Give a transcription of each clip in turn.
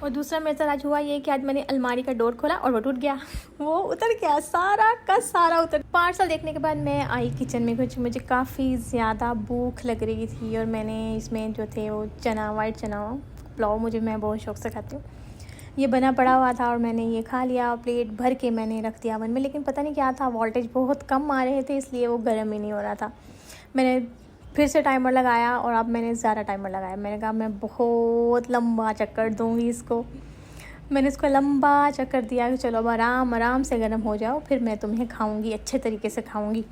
और दूसरा मेरे साथ आज हुआ ये कि आज मैंने अलमारी का डोर खोला और वो टूट गया, वो उतर गया, सारा का सारा उतर। पार्सल देखने के बाद मैं आई किचन में, कुछ मुझे काफ़ी ज़्यादा भूख लग रही थी और मैंने इसमें जो थे वो चना, वाइट चना पुलाव मैं बहुत शौक़ से खाती हूँ, ये बना पड़ा हुआ था और मैंने ये खा लिया। प्लेट भर के मैंने रख दिया ओवन में, लेकिन पता नहीं क्या था, वोल्टेज बहुत कम आ रहे थे इसलिए वो गर्म ही नहीं हो रहा था। मैंने फिर से टाइमर लगाया और अब मैंने ज़्यादा टाइमर लगाया। मैंने कहा मैं बहुत लंबा चक्कर दूँगी इसको। मैंने इसको लंबा चक्कर दिया कि चलो अब आराम आराम से गर्म हो जाओ, फिर मैं तुम्हें खाऊँगी, अच्छे तरीके से खाऊँगी।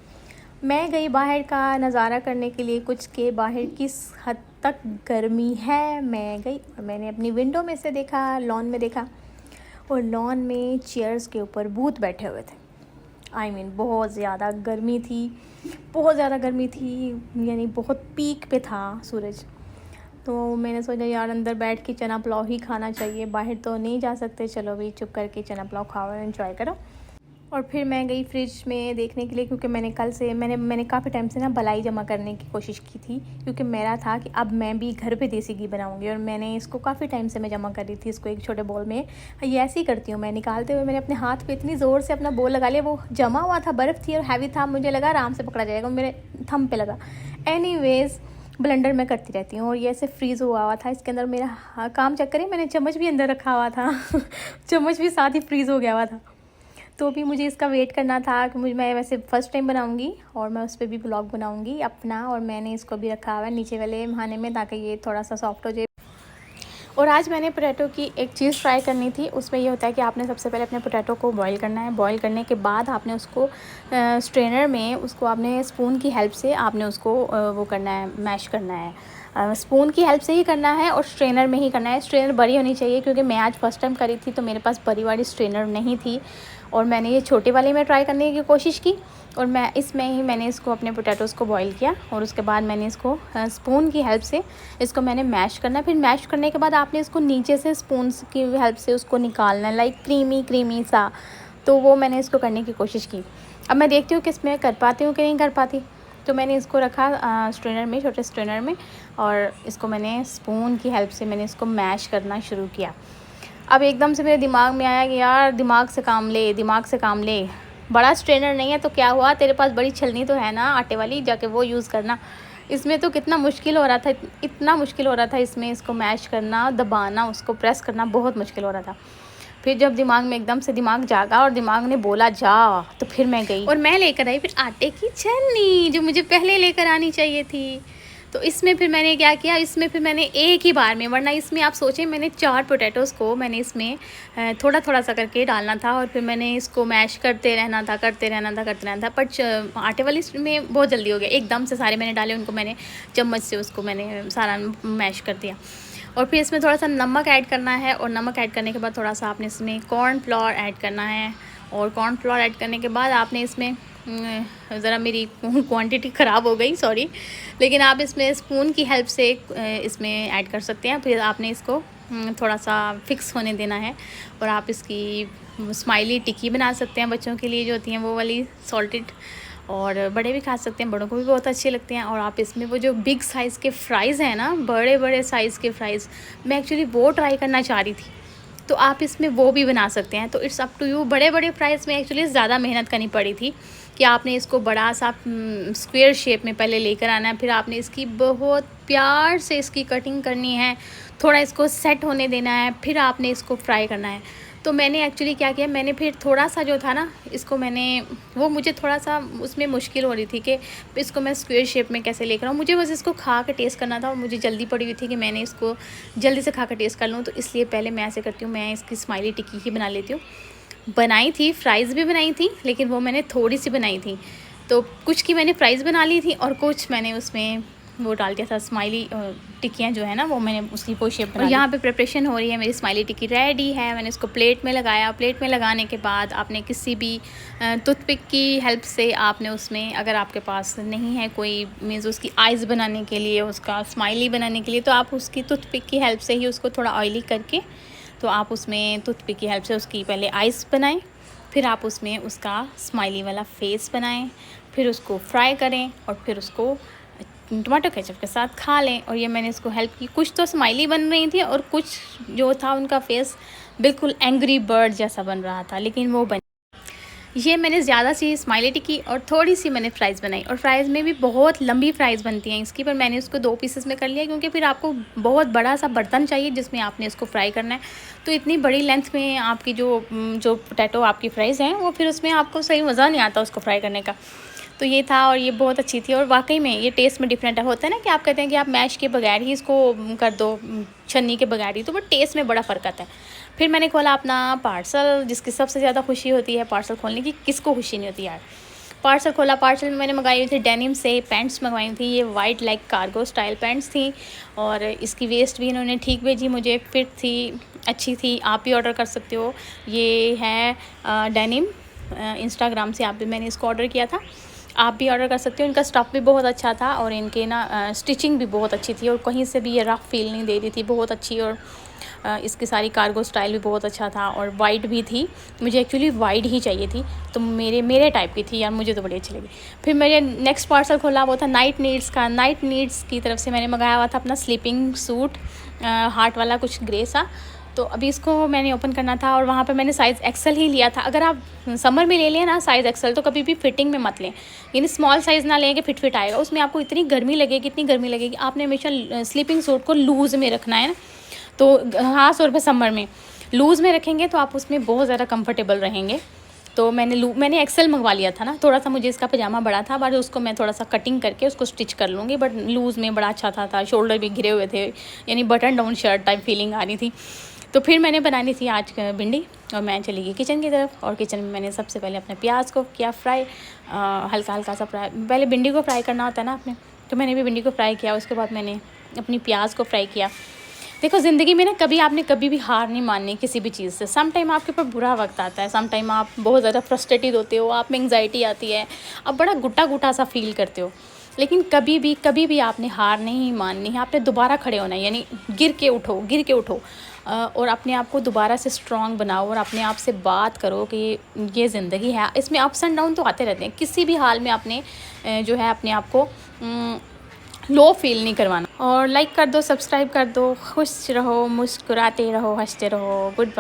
मैं गई बाहर का नज़ारा करने के लिए, कुछ के बाहर किस हद तक गर्मी है। मैं गई और मैंने अपनी विंडो में से देखा, लॉन में देखा, और लॉन में चेयर्स के ऊपर भूत बैठे हुए थे। बहुत ज़्यादा गर्मी थी, बहुत ज़्यादा गर्मी थी, यानी बहुत पीक पे था सूरज। तो मैंने सोचा यार अंदर बैठ के चना पुलाव ही खाना चाहिए, बाहर तो नहीं जा सकते, चलो भाई चुप करके चना पुलाव खाओ और एंजॉय करो। और फिर मैं गई फ्रिज में देखने के लिए, क्योंकि मैंने कल से मैंने काफ़ी टाइम से ना बलाई जमा करने की कोशिश की थी, क्योंकि मेरा था कि अब मैं भी घर पे देसी घी बनाऊंगी। और मैंने इसको काफ़ी टाइम से मैं जमा कर रही थी, इसको एक छोटे बोल में। ये ऐसे ही करती हूँ मैं, निकालते हुए मैंने अपने हाथ पे इतनी ज़ोर से अपना बोल लगा लिया, वो जमा हुआ था, बर्फ़ थी और हैवी था, मुझे लगा आराम से पकड़ा जाएगा, मेरे थंब पे लगा। एनीवेज़ ब्लेंडर में करती रहती हूँ और ये ऐसे फ्रीज़ हुआ था इसके अंदर। मेरा काम चेक करें, मैंने चम्मच भी अंदर रखा हुआ था चम्मच भी साथ ही फ्रीज़ हो गया हुआ था। तो भी मुझे इसका वेट करना था कि मैं वैसे फ़र्स्ट टाइम बनाऊंगी और मैं उस पर भी ब्लॉग बनाऊंगी अपना, और मैंने इसको भी रखा हुआ है नीचे वाले खाने में ताकि ये थोड़ा सा सॉफ्ट हो जाए। और आज मैंने पोटैटो की एक चीज़ ट्राई करनी थी। उसमें ये होता है कि आपने सबसे पहले अपने पोटैटो को बॉईल करना है। बॉईल करने के बाद आपने उसको स्ट्रेनर में, उसको आपने स्पून की हेल्प से आपने उसको वो करना है, मैश करना है। स्पून की हेल्प से ही करना है और स्ट्रेनर में ही करना है। स्ट्रेनर बड़ी होनी चाहिए, क्योंकि मैं आज फर्स्ट टाइम करी थी तो मेरे पास बड़ी वाली स्ट्रेनर नहीं थी और मैंने ये छोटी वाली में ट्राई करने की कोशिश की। और मैंने इसको अपने पोटैटोज़ को बॉईल किया और उसके बाद मैंने इसको स्पून की हेल्प से इसको मैंने मैश करना। फिर मैश करने के बाद आपने इसको नीचे से स्पून की हेल्प से उसको निकालना, लाइक क्रीमी सा। तो वो मैंने इसको करने की कोशिश की। अब मैं देखती हूँ कि इसमें कर पाती हूँ कि नहीं कर पाती। तो मैंने इसको रखा स्ट्रेनर में, छोटे स्ट्रेनर में, और इसको मैंने स्पून की हेल्प से मैंने इसको मैश करना शुरू किया। अब एकदम से मेरे दिमाग में आया कि यार दिमाग से काम ले, बड़ा स्ट्रेनर नहीं है तो क्या हुआ, तेरे पास बड़ी छलनी तो है ना आटे वाली, जाके वो यूज़ करना। इसमें तो कितना मुश्किल हो रहा था, इतना मुश्किल हो रहा था इसमें इसको मैश करना, दबाना, उसको प्रेस करना, बहुत मुश्किल हो रहा था। फिर जब दिमाग में एकदम से दिमाग जागा और दिमाग ने बोला जा, तो फिर मैं गई और मैं लेकर आई फिर आटे की छलनी, जो मुझे पहले लेकर आनी चाहिए थी। तो इसमें फिर मैंने क्या किया, इसमें फिर मैंने एक ही बार में, वरना इसमें आप सोचें मैंने 4 पोटैटोज़ को मैंने इसमें थोड़ा थोड़ा सा करके डालना था और फिर मैंने इसको मैश करते रहना था। पर आटे वाली में बहुत जल्दी हो गया, एकदम से सारे मैंने डाले, उनको मैंने चम्मच से उसको मैंने सारा मैश कर दिया। और फिर इसमें थोड़ा सा नमक ऐड करना है, और नमक ऐड करने के बाद थोड़ा सा आपने इसमें कॉर्न फ्लोर ऐड करना है। और कॉर्न फ्लोर ऐड करने के बाद आपने इसमें ज़रा मेरी क्वांटिटी ख़राब हो गई, सॉरी, लेकिन आप इसमें स्पून की हेल्प से इसमें ऐड कर सकते हैं। फिर आपने इसको थोड़ा सा फिक्स होने देना है और आप इसकी स्माइली टिक्की बना सकते हैं, बच्चों के लिए जो होती हैं वो वाली सॉल्टेड, और बड़े भी खा सकते हैं, बड़ों को भी बहुत अच्छे लगते हैं। और आप इसमें वो जो बिग साइज़ के फ्राइज़ हैं ना, बड़े बड़े साइज़ के फ्राइज़, मैं एक्चुअली वो ट्राई करना चाह रही थी, तो आप इसमें वो भी बना सकते हैं। तो इट्स अप टू यू। बड़े बड़े फ्राइज़ में एक्चुअली ज़्यादा मेहनत करनी पड़ी थी कि आपने इसको बड़ा सा स्क्वायर शेप में पहले लेकर आना है, फिर आपने इसकी बहुत प्यार से इसकी कटिंग करनी है, थोड़ा इसको सेट होने देना है, फिर आपने इसको फ्राई करना है। तो मैंने एक्चुअली क्या किया, मैंने फिर थोड़ा सा जो था ना, इसको मुझे थोड़ा सा उसमें मुश्किल हो रही थी कि इसको मैं स्क्वायर शेप में कैसे लेकर आऊँ। मुझे बस इसको खा के टेस्ट करना था और मुझे जल्दी पड़ी हुई थी कि मैंने इसको जल्दी से खा के टेस्ट कर लूँ। तो इसलिए पहले मैं ऐसे करती हूँ, मैं इसकी स्माइली टिक्की ही बना लेती हूँ। बनाई थी, फ्राइज़ भी बनाई थी, लेकिन वो मैंने थोड़ी सी बनाई थी। तो कुछ की मैंने फ्राइज़ बना ली थी और कुछ मैंने उसमें वो डाल दिया था, स्माइली टिक्कियाँ जो है ना, वो मैंने उसकी वो शेप बना ली। यहाँ पे प्रिपरेशन हो रही है, मेरी स्माइली टिक्की रेडी है। मैंने इसको प्लेट में लगाया। प्लेट में लगाने के बाद आपने किसी भी टूथपिक की हेल्प से आपने उसमें, अगर आपके पास नहीं है कोई मीन्स उसकी आइज़ बनाने के लिए, उसका स्माइली बनाने के लिए, तो आप उसकी टूथपिक की हेल्प से ही उसको थोड़ा ऑयली करके, तो आप उसमें टूथपिक की हेल्प से उसकी पहले आइज़ बनाएं, फिर आप उसमें उसका स्माइली वाला फेस बनाएं, फिर उसको फ्राई करें और फिर उसको टमाटो केचप के साथ खा लें। और ये मैंने इसको हेल्प की। कुछ तो स्माइली बन रही थी और कुछ जो था उनका फेस बिल्कुल एंग्री बर्ड जैसा बन रहा था, लेकिन वो बन ये मैंने ज़्यादा सी स्माइलिटी की और थोड़ी सी मैंने फ़्राइज़ बनाई। और फ़्राइज़ में भी बहुत लंबी फ़्राइज़ बनती हैं इसकी, पर मैंने उसको 2 पीसेस में कर लिया क्योंकि फिर आपको बहुत बड़ा सा बर्तन चाहिए जिसमें आपने इसको फ्राई करना है। तो इतनी बड़ी लेंथ में आपकी जो पोटैटो आपकी फ़्राइज़ हैं वो फिर उसमें आपको सही मज़ा नहीं आता उसको फ्राई करने का। तो ये था और ये बहुत अच्छी थी। और वाकई में ये टेस्ट में डिफरेंट है। होता है ना कि आप कहते हैं कि आप मैश के बगैर ही इसको कर दो, छन्नी के बगैर ही, तो वो टेस्ट में बड़ा फ़र्क आता है। फिर मैंने खोला अपना पार्सल, जिसकी सबसे ज़्यादा खुशी होती है पार्सल खोलने की, किसको खुशी नहीं होती यार। पार्सल खोला, पार्सल में मैंने मंगाई हुई थी डेनिम से पैंट्स मंगवाई थी। ये white like cargo style pants थी और इसकी वेस्ट भी इन्होंने ठीक भेजी मुझे, फिट थी, अच्छी थी। आप भी ऑर्डर कर सकते हो। ये है डेनिम, इंस्टाग्राम से आप भी मैंने इसको ऑर्डर किया था, आप भी ऑर्डर कर सकते हो। इनका स्टफ़ भी बहुत अच्छा था और इनके ना स्टिचिंग भी बहुत अच्छी थी और कहीं से भी ये रफ़ फील नहीं दे रही थी, बहुत अच्छी। और इसकी सारी कार्गो स्टाइल भी बहुत अच्छा था और वाइट भी थी। मुझे एक्चुअली वाइट ही चाहिए थी, तो मेरे टाइप की थी यार, मुझे तो बड़ी अच्छी लगी। फिर मैंने नेक्स्ट पार्सल खोला, वो था नाइट नीड्स का। नाइट नीड्स की तरफ से मैंने मंगाया हुआ था अपना स्लीपिंग सूट, हार्ट वाला कुछ ग्रे सा। तो अभी इसको मैंने ओपन करना था और वहाँ पे मैंने साइज़ एक्सेल ही लिया था। अगर आप समर में ले लें ना साइज़ एक्सेल, तो कभी भी फिटिंग में मत लें, यानी स्मॉल साइज़ ना लें कि फिट आएगा, उसमें आपको इतनी गर्मी लगेगी। आपने हमेशा स्लीपिंग सूट को लूज़ में रखना है ना, तो ख़ास तौर पे समर में लूज़ में रखेंगे तो आप उसमें बहुत ज़्यादा कंफर्टेबल रहेंगे। तो मैंने एक्सेल मंगवा लिया था ना, थोड़ा सा मुझे इसका पजामा बड़ा था, बट उसको मैं थोड़ा सा कटिंग करके उसको स्टिच कर लूँगी। बट लूज़ में बड़ा अच्छा था, शोल्डर भी घिरे हुए थे, यानी button down shirt type feeling आ रही थी। तो फिर मैंने बनानी थी आज भिंडी और मैं चली गई किचन की तरफ। और किचन में मैंने सबसे पहले अपने प्याज को किया फ्राई, हल्का हल्का सा फ्राई। पहले भिंडी को फ्राई करना होता है ना आपने, तो मैंने भी भिंडी को फ्राई किया। उसके बाद मैंने अपनी प्याज को फ्राई किया। देखो ज़िंदगी में ना आपने कभी भी हार नहीं माननी किसी भी चीज़ से। सम टाइम आपके ऊपर बुरा वक्त आता है, सम टाइम आप बहुत ज़्यादा फ्रस्ट्रेटेड होते हो, आप में एंग्जाइटी आती है, आप बड़ा गुट्टा सा फील करते हो, लेकिन कभी भी आपने हार नहीं माननी है। आपने दोबारा खड़े होना है, यानी गिर के उठो और अपने आप को दोबारा से स्ट्रॉन्ग बनाओ और अपने आप से बात करो कि ये ज़िंदगी है, इसमें अप्स एंड डाउन तो आते रहते हैं। किसी भी हाल में आपने जो है अपने आप को लो फील नहीं करवाना। और लाइक कर दो, सब्सक्राइब कर दो। खुश रहो, मुस्कुराते रहो, हंसते रहो। Good bye.